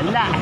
Anak.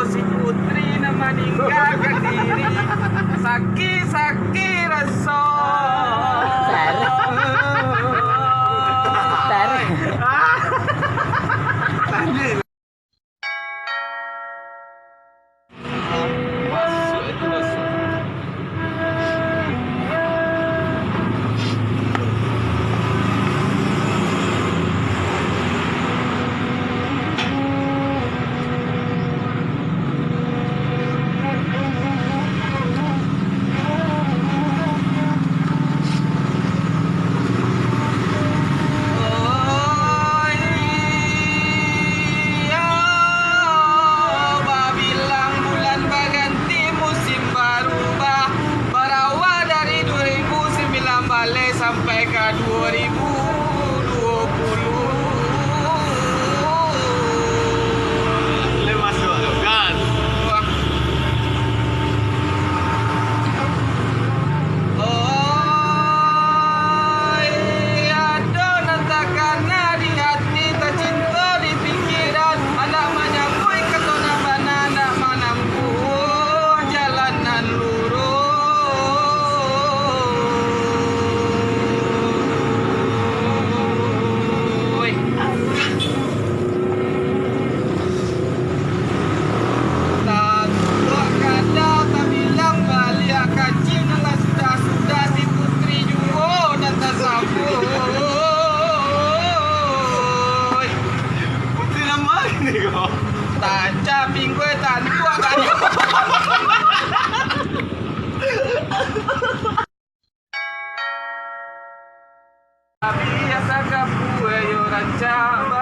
Si putri na meninggalkan diri, sakit-sakit rasa. Tarik. Masuk itu masuk. Sampai ke 2020. Lepas tu kan. Oh, ada nantakan di hati, tercinta di pikiran. Anak menyambui ketona mana, anak menangguh jalanan lurus. Tak caping gue tak tua kan. Biasa kapu yo rancang.